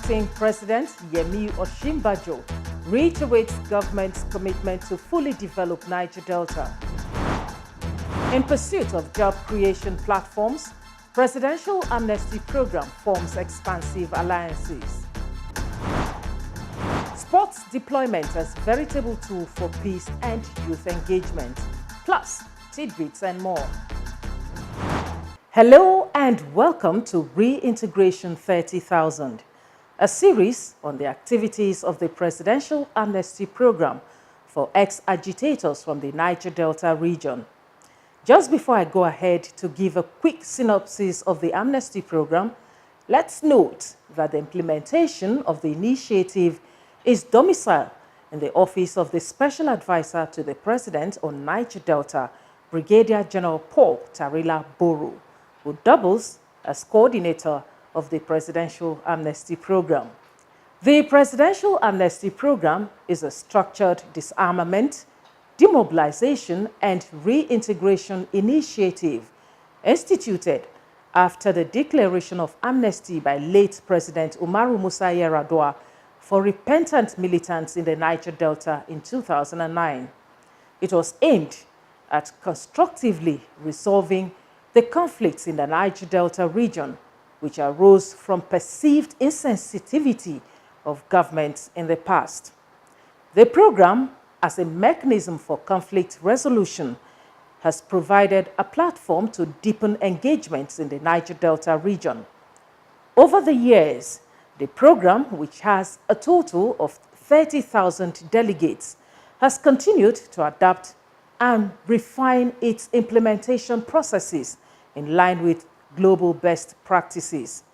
Acting President Yemi Osinbajo reiterates government's commitment to fully develop Niger Delta. In pursuit of job creation platforms, Presidential Amnesty Programme forms expansive alliances. Sports deployment as veritable tool for peace and youth engagement, plus tidbits and more. Hello and welcome to Reintegration 30,000, a series on the activities of the Presidential Amnesty Programme for ex-agitators from the Niger Delta region. Just before I go ahead to give a quick synopsis of the Amnesty Programme, let's note that the implementation of the initiative is domiciled in the Office of the Special Advisor to the President on Niger Delta, Brigadier General Paul Tarila Boro, who doubles as coordinator of the Presidential Amnesty Programme. The Presidential Amnesty Programme is a structured disarmament, demobilization and reintegration initiative instituted after the declaration of amnesty by late President Umaru Musa Yar'Adua for repentant militants in the Niger Delta in 2009. It was aimed at constructively resolving the conflicts in the Niger Delta region, which arose from perceived insensitivity of governments in the past. The program, as a mechanism for conflict resolution, has provided a platform to deepen engagements in the Niger Delta region. Over the years, the program, which has a total of 30,000 delegates, has continued to adapt and refine its implementation processes in line with global best practices.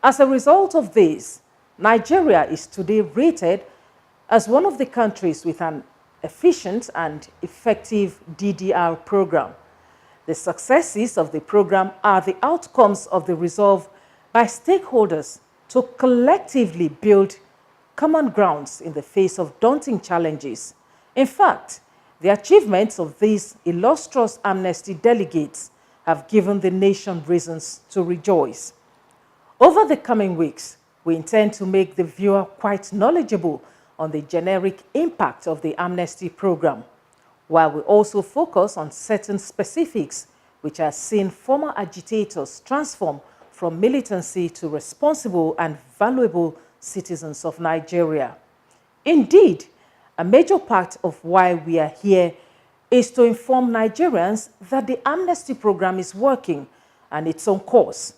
As a result of this, Nigeria is today rated as one of the countries with an efficient and effective DDR program. The successes of the program are the outcomes of the resolve by stakeholders to collectively build common grounds in the face of daunting challenges. In fact, the achievements of these illustrious amnesty delegates have given the nation reasons to rejoice. Over the coming weeks, we intend to make the viewer quite knowledgeable on the generic impact of the amnesty program, while we also focus on certain specifics which have seen former agitators transform from militancy to responsible and valuable citizens of Nigeria. Indeed, a major part of why we are here is to inform Nigerians that the amnesty program is working and it's on course,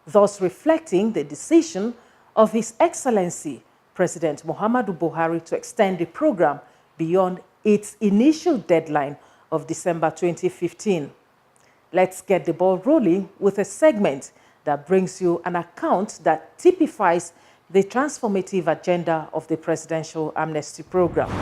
thus reflecting the decision of His Excellency President Muhammadu Buhari to extend the program beyond its initial deadline of December 2015. Let's get the ball rolling with a segment that brings you an account that typifies the transformative agenda of the Presidential Amnesty Programme.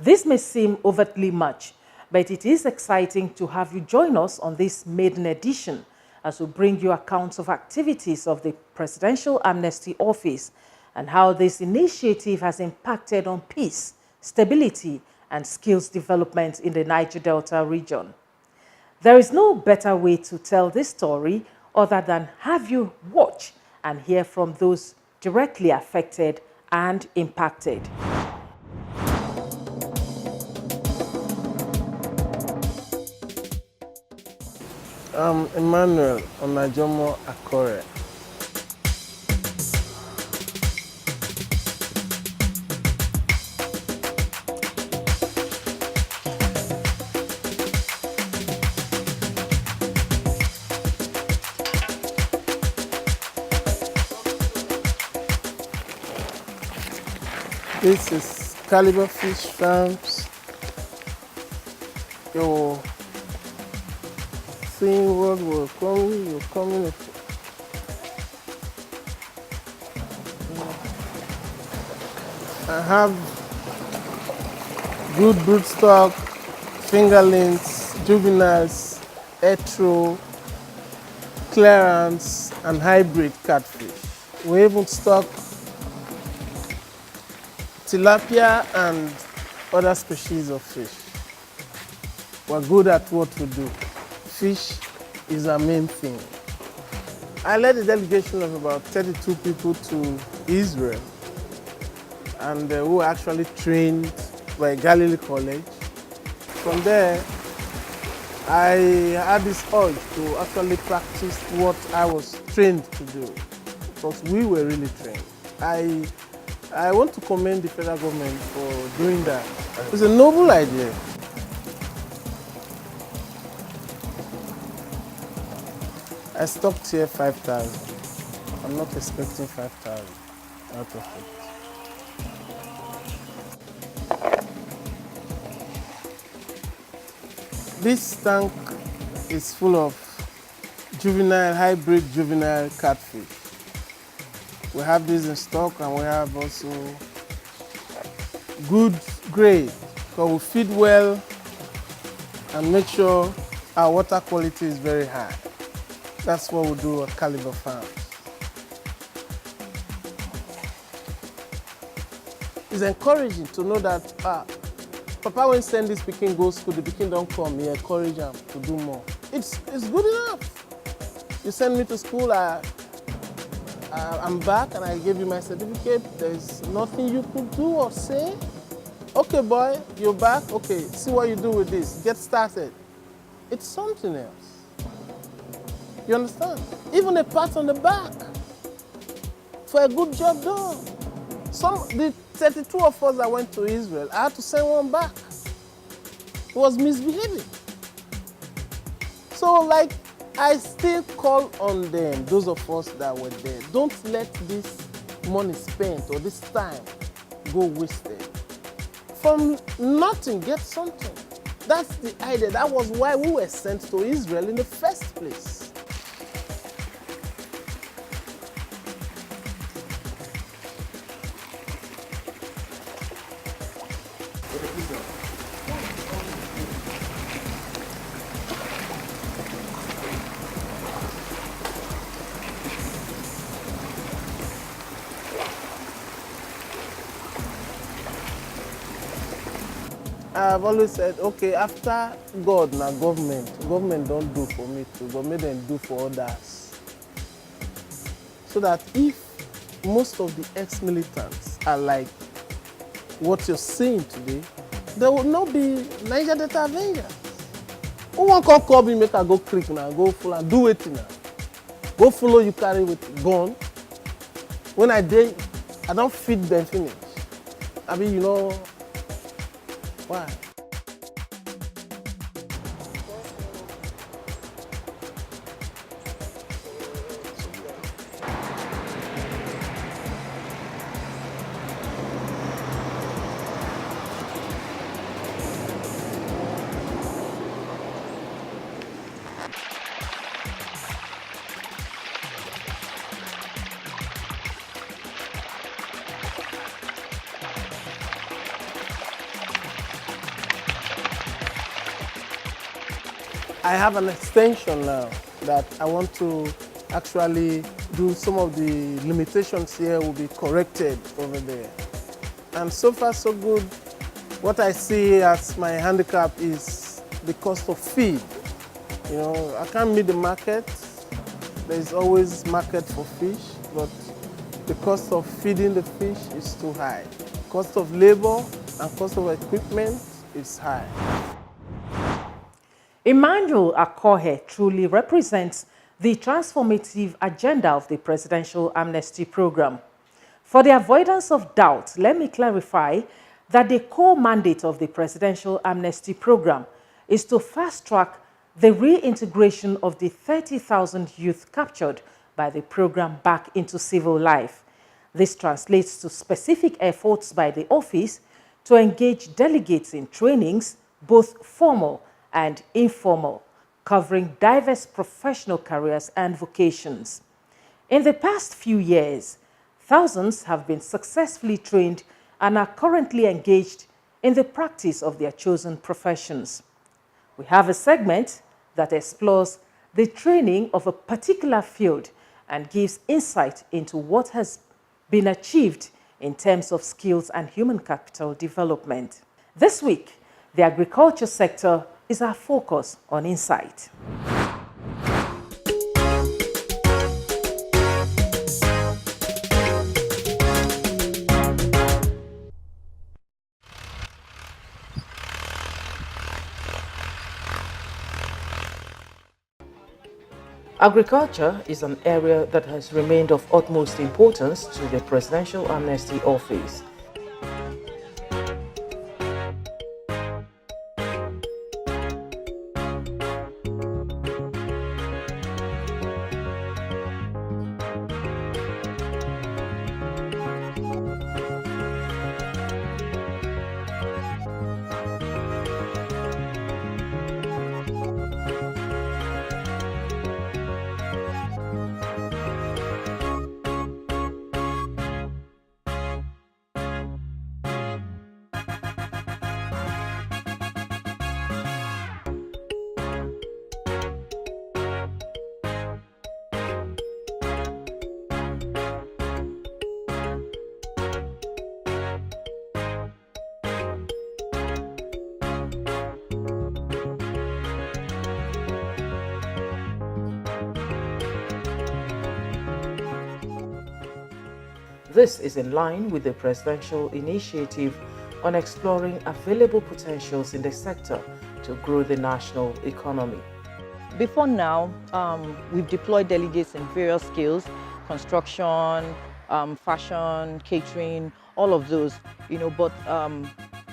This may seem overtly much, but it is exciting to have you join us on this maiden edition as we bring you accounts of activities of the Presidential Amnesty Office and how this initiative has impacted on peace, stability, and skills development in the Niger Delta region. There is no better way to tell this story other than have you watch and hear from those directly affected and impacted. I'm Emmanuel Onajomo Akore. This is Caliber Fish Farms. You're seeing what we're coming. I have good broodstock, fingerlings, juveniles, hetero, clearance, and hybrid catfish. We even stock tilapia and other species of fish. we're good at what we do. Fish is our main thing. I led a delegation of about 32 people to Israel, and we were actually trained by Galilee College. From there, I had this urge to actually practice what I was trained to do, because we were really trained. I want to commend the federal government for doing that. It's a noble idea. I stopped here 5,000. I'm not expecting 5,000 out of it. This tank is full of hybrid juvenile catfish. We have this in stock, and we have also good grade, because we feed well and make sure our water quality is very high. That's what we do at Caliber Farms. It's encouraging to know that Papa, when send this pikin go school, the pikin don't come, he encourage him to do more. It's good enough. You send me to school, I'm back and I gave you my certificate. There's nothing you could do or say. Okay, boy, you're back. Okay, see what you do with this. Get started. It's something else. You understand? Even a pat on the back for a good job done. The 32 of us that went to Israel, I had to send one back. He was misbehaving. So, I still call on them, those of us that were there. Don't let this money spent or this time go wasted. From nothing, get something. That's the idea. That was why we were sent to Israel in the first place. I've always said, okay, after God, now government don't do for me too, but make them do for others. So that if most of the ex-militants are like what you're saying today, there will not be Niger Delta Avengers. Who won't call me, make I go creek now, go full and do it now. Go follow you carry with gun. When I don't feed them finish. I mean, you know, why? I have an extension now that I want to actually do. Some of the limitations here will be corrected over there. And so far so good. What I see as my handicap is the cost of feed. You know, I can't meet the market. There's always market for fish, but the cost of feeding the fish is too high. Cost of labor and cost of equipment is high. Emmanuel Akohe truly represents the transformative agenda of the Presidential Amnesty Programme. For the avoidance of doubt, let me clarify that the core mandate of the Presidential Amnesty Programme is to fast-track the reintegration of the 30,000 youth captured by the programme back into civil life. This translates to specific efforts by the office to engage delegates in trainings, both formal and informal, covering diverse professional careers and vocations. In the past few years, thousands have been successfully trained and are currently engaged in the practice of their chosen professions. We have a segment that explores the training of a particular field and gives insight into what has been achieved in terms of skills and human capital development. This week, the agriculture sector is our focus on Insight. Agriculture is an area that has remained of utmost importance to the Presidential Amnesty Office. This is in line with the presidential initiative on exploring available potentials in the sector to grow the national economy. Before now, we've deployed delegates in various skills, construction, fashion, catering, all of those, but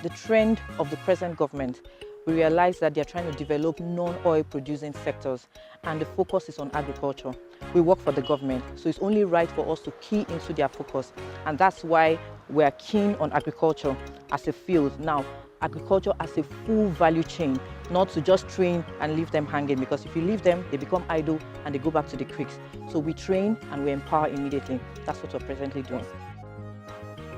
the trend of the present government, we realize that they're trying to develop non-oil producing sectors, and the focus is on agriculture. We work for the government, so it's only right for us to key into their focus, and that's why we're keen on agriculture as a field. Now, agriculture as a full value chain, not to just train and leave them hanging, because if you leave them, they become idle and they go back to the creeks. So we train and we empower immediately. That's what we're presently doing.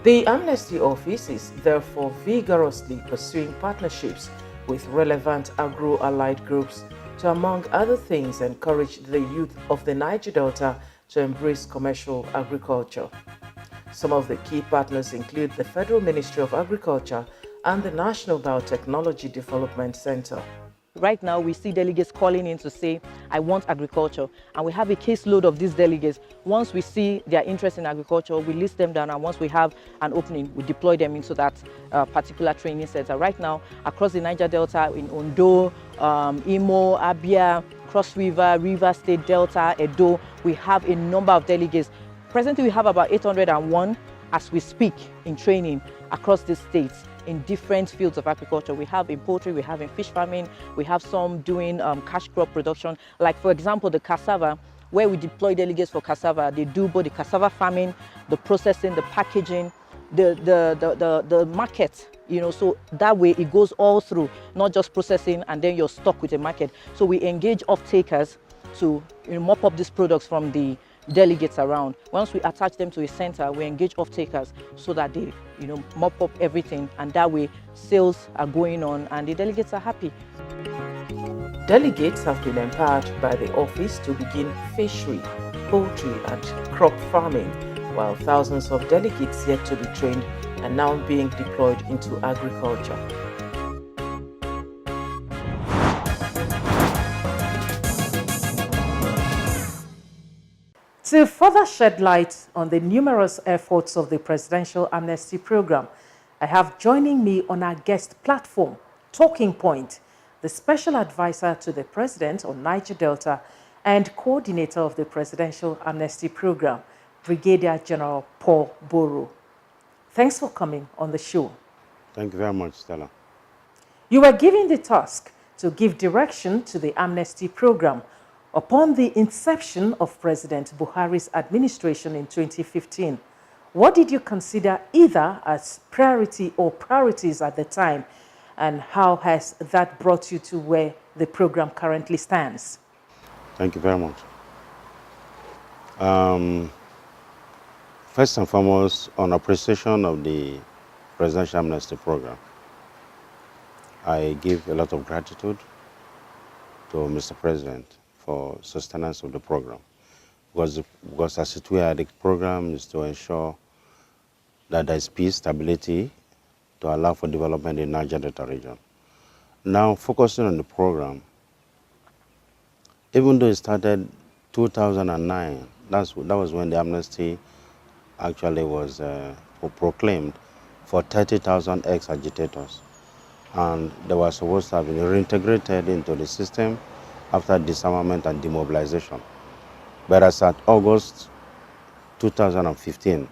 The Amnesty Office is therefore vigorously pursuing partnerships with relevant agro-allied groups to, among other things, encourage the youth of the Niger Delta to embrace commercial agriculture. Some of the key partners include the Federal Ministry of Agriculture and the National Biotechnology Development Center. Right now, we see delegates calling in to say, I want agriculture, and we have a caseload of these delegates. Once we see their interest in agriculture, we list them down, and once we have an opening, we deploy them into that particular training center. Right now, across the Niger Delta, in Ondo, Imo, Abia, Cross River, River State Delta, Edo, we have a number of delegates. Presently, we have about 801 as we speak in training across the states in different fields of agriculture. We have in poultry, we have in fish farming, we have some doing cash crop production. Like, for example, the cassava, where we deploy delegates for cassava. They do both the cassava farming, the processing, the packaging, the market, so that way it goes all through, not just processing and then you're stuck with a market. So we engage off-takers to mop up these products from the delegates around. Once we attach them to a center, we engage off-takers so that they mop up everything, and that way sales are going on and the delegates are happy. Delegates have been empowered by the office to begin fishery, poultry and crop farming, while thousands of delegates yet to be trained are now being deployed into agriculture. To further shed light on the numerous efforts of the Presidential Amnesty Programme, I have joining me on our guest platform, Talking Point, the Special Advisor to the President on Niger Delta and Coordinator of the Presidential Amnesty Programme, Brigadier General Paul Boro. Thanks for coming on the show. Thank you very much, Stella. You were given the task to give direction to the Amnesty Programme upon the inception of President Buhari's administration in 2015. What did you consider either as priority or priorities at the time, and how has that brought you to where the program currently stands? Thank you very much. First and foremost, on appreciation of the Presidential Amnesty Programme, I give a lot of gratitude to Mr. President for sustenance of the program, because as it were, the program is to ensure that there is peace, stability, to allow for development in Niger Delta region. Now, focusing on the program, even though it started 2009, that was when the amnesty actually was proclaimed for 30,000 ex-agitators. And they were supposed to have been reintegrated into the system after disarmament and demobilization. But as at August 2015,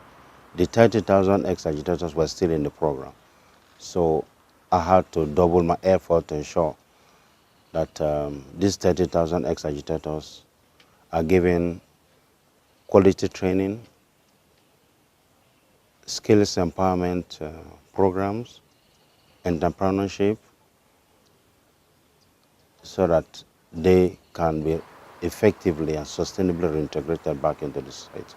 the 30,000 ex-agitators were still in the program. So I had to double my effort to ensure that these 30,000 ex-agitators are given quality training, skills empowerment programs, entrepreneurship, so that they can be effectively and sustainably reintegrated back into the society.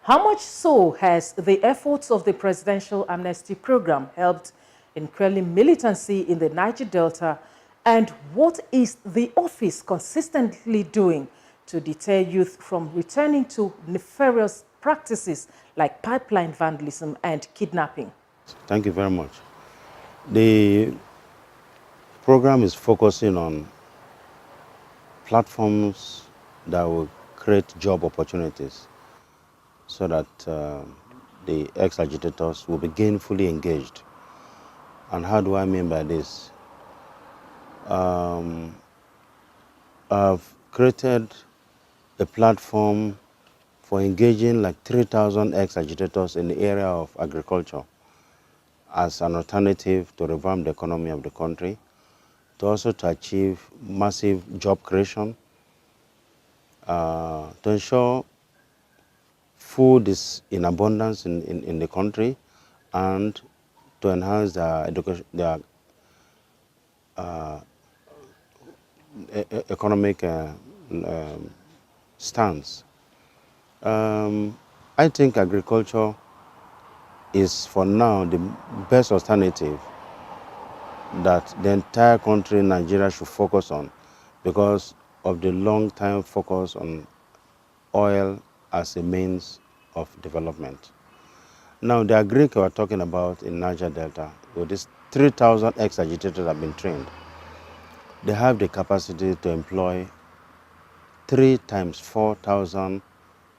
How much so has the efforts of the Presidential Amnesty Programme helped in quelling militancy in the Niger Delta, and what is the office consistently doing to deter youth from returning to nefarious practices like pipeline vandalism and kidnapping? Thank you very much. The program is focusing on platforms that will create job opportunities so that the ex-agitators will be gainfully engaged. And how do I mean by this? I've created a platform for engaging like 3,000 ex-agitators in the area of agriculture as an alternative to revamp the economy of the country, to also to achieve massive job creation, to ensure food is in abundance in the country, and to enhance their education, their economic stance. I think agriculture is for now the best alternative that the entire country, Nigeria, should focus on because of the long-time focus on oil as a means of development. Now, the agric we're talking about in Niger Delta, with these 3,000 ex-agitators have been trained. They have the capacity to employ 3 times 4,000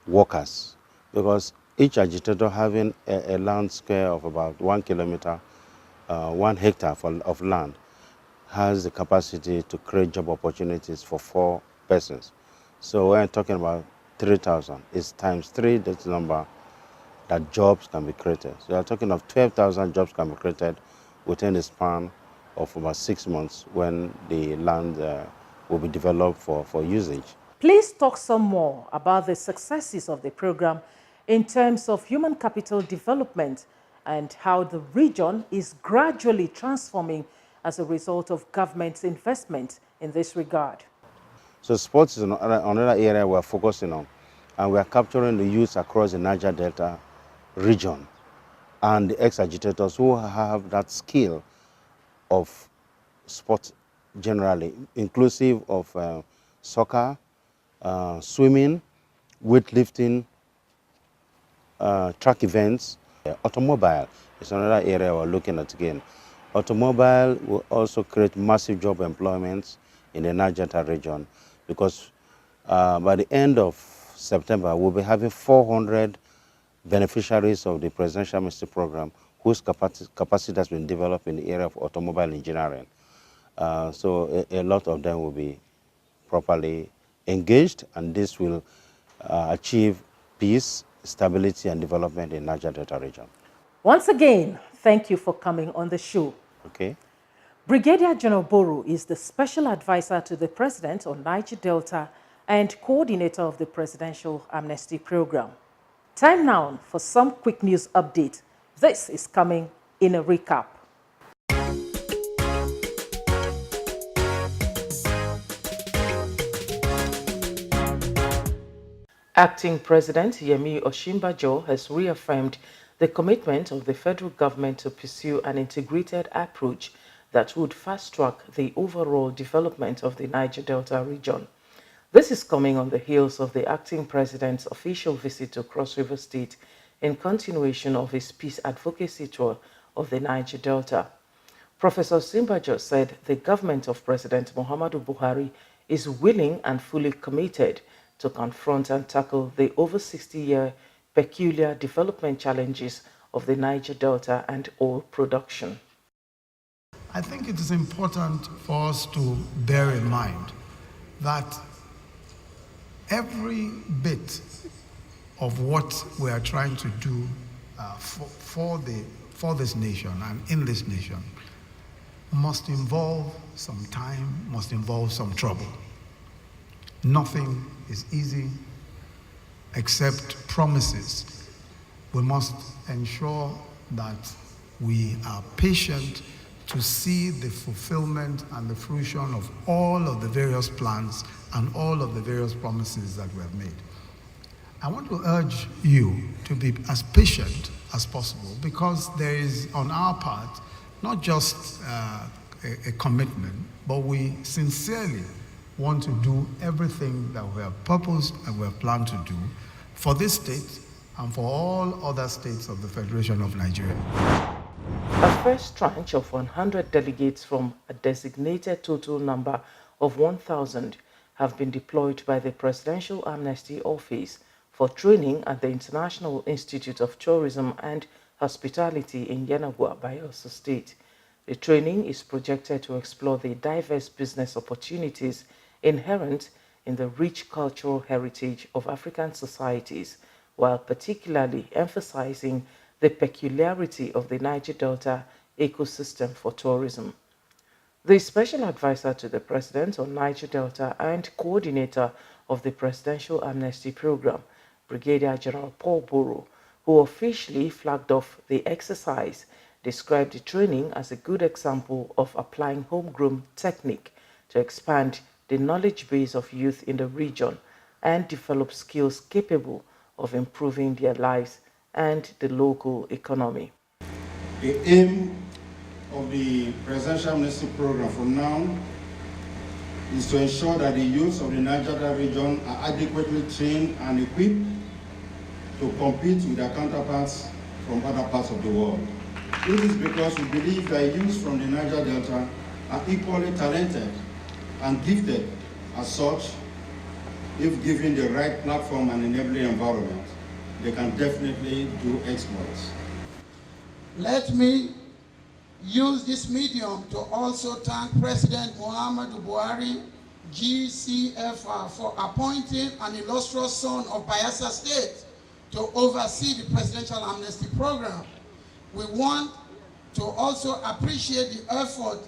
workers because each agitator having a land square of about 1 kilometer, 1 hectare of land has the capacity to create job opportunities for 4 persons. So when I'm talking about 3,000, it's times 3 that's the number that jobs can be created. So we're talking of 12,000 jobs can be created within the span of about 6 months when the land will be developed for usage. Please talk some more about the successes of the program in terms of human capital development and how the region is gradually transforming as a result of government's investment in this regard. So sports is another area we're focusing on, and we're capturing the youth across the Niger Delta region and the ex-agitators who have that skill of sport generally, inclusive of soccer, swimming, weightlifting, track events. Automobile is another area we're looking at again. Automobile will also create massive job employments in the Niger Delta region because by the end of September, we'll be having 400 beneficiaries of the Presidential Amnesty Programme whose capacity has been developed in the area of automobile engineering. So a lot of them will be properly engaged, and this will achieve peace, stability, and development in Niger Delta region. Once again, thank you for coming on the show. Okay. Brigadier General Boru is the special advisor to the President on Niger Delta and coordinator of the Presidential Amnesty Programme. Time now for some quick news update. This is coming in a recap. Acting President Yemi Osinbajo has reaffirmed the commitment of the federal government to pursue an integrated approach that would fast-track the overall development of the Niger Delta region. This is coming on the heels of the acting president's official visit to Cross River State in continuation of his peace advocacy tour of the Niger Delta. Professor Simbajo said the government of President Muhammadu Buhari is willing and fully committed to confront and tackle the over 60-year peculiar development challenges of the Niger Delta and oil production. I think it is important for us to bear in mind that every bit of what we are trying to do for this nation and in this nation must involve some time, must involve some trouble. Nothing is easy except promises. We must ensure that we are patient to see the fulfillment and the fruition of all of the various plans and all of the various promises that we have made. I want to urge you to be as patient as possible, because there is on our part not just a commitment, but we sincerely want to do everything that we have purposed and we have planned to do for this state and for all other states of the Federation of Nigeria. A first tranche of 100 delegates from a designated total number of 1,000 have been deployed by the Presidential Amnesty Office for training at the International Institute of Tourism and Hospitality in Yenagoa, Bayelsa State. The training is projected to explore the diverse business opportunities inherent in the rich cultural heritage of African societies, while particularly emphasizing the peculiarity of the Niger Delta ecosystem for tourism. The Special Advisor to the President on Niger Delta and Coordinator of the Presidential Amnesty Programme, Brigadier General Paul Boro, who officially flagged off the exercise, described the training as a good example of applying homegrown technique to expand the knowledge base of youth in the region and develop skills capable of improving their lives and the local economy. The aim of the Presidential Amnesty Programme from now is to ensure that the youth of the Niger Delta region are adequately trained and equipped to compete with their counterparts from other parts of the world. This is because we believe that youth from the Niger Delta are equally talented and gifted as such. If given the right platform and enabling environment, they can definitely do exploits. Let me use this medium to also thank President Muhammadu Buhari, GCFR, for appointing an illustrious son of Bayelsa State to oversee the Presidential Amnesty Programme. We want to also appreciate the effort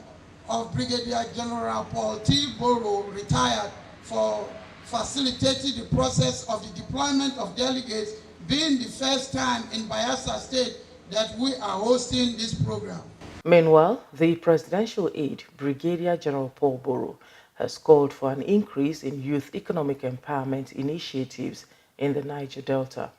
of Brigadier General Paul T. Boro, retired, for facilitating the process of the deployment of delegates, being the first time in Bayelsa State that we are hosting this program. Meanwhile, the presidential aide, Brigadier General Paul Boro, has called for an increase in youth economic empowerment initiatives in the Niger Delta.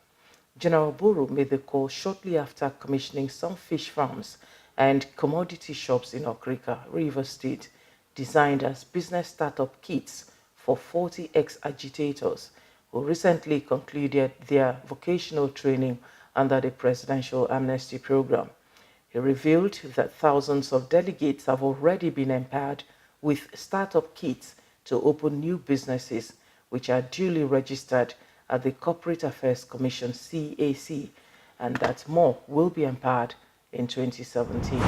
General Boro made the call shortly after commissioning some fish farms and commodity shops in Okrika, Rivers State, designed as business startup kits for 40 ex-agitators who recently concluded their vocational training under the Presidential Amnesty Programme. He revealed that thousands of delegates have already been empowered with startup kits to open new businesses, which are duly registered at the Corporate Affairs Commission (CAC), and that more will be empowered in 2017.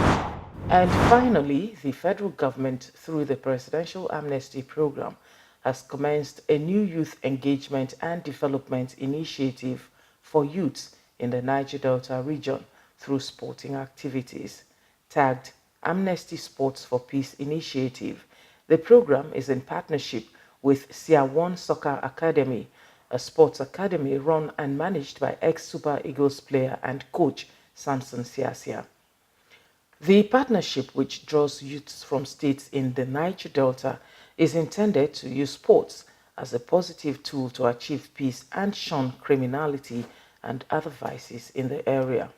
And finally, the federal government, through the Presidential Amnesty Programme, has commenced a new youth engagement and development initiative for youths in the Niger Delta region through sporting activities. Tagged Amnesty Sports for Peace Initiative, the program is in partnership with Siawon Soccer Academy, a sports academy run and managed by ex-Super Eagles player and coach Samson Siasia. The partnership, which draws youths from states in the Niger Delta, is intended to use sports as a positive tool to achieve peace and shun criminality and other vices in the area.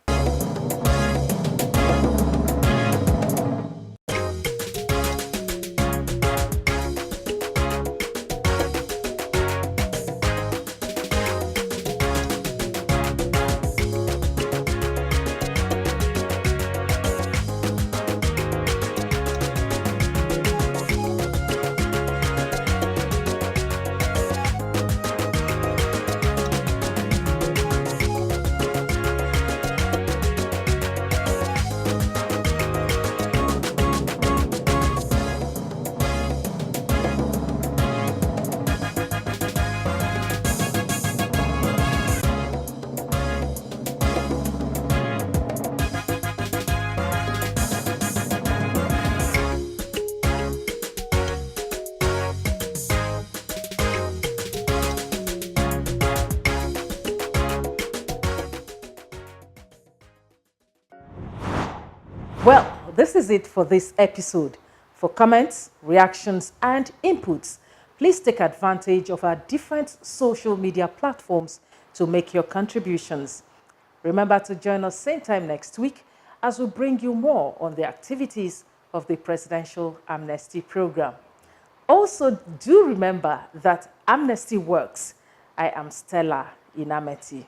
Well, this is it for this episode. For comments, reactions, and inputs, please take advantage of our different social media platforms to make your contributions. Remember to join us same time next week as we bring you more on the activities of the Presidential Amnesty Programme. Also, do remember that amnesty works. I am Stella Inameti.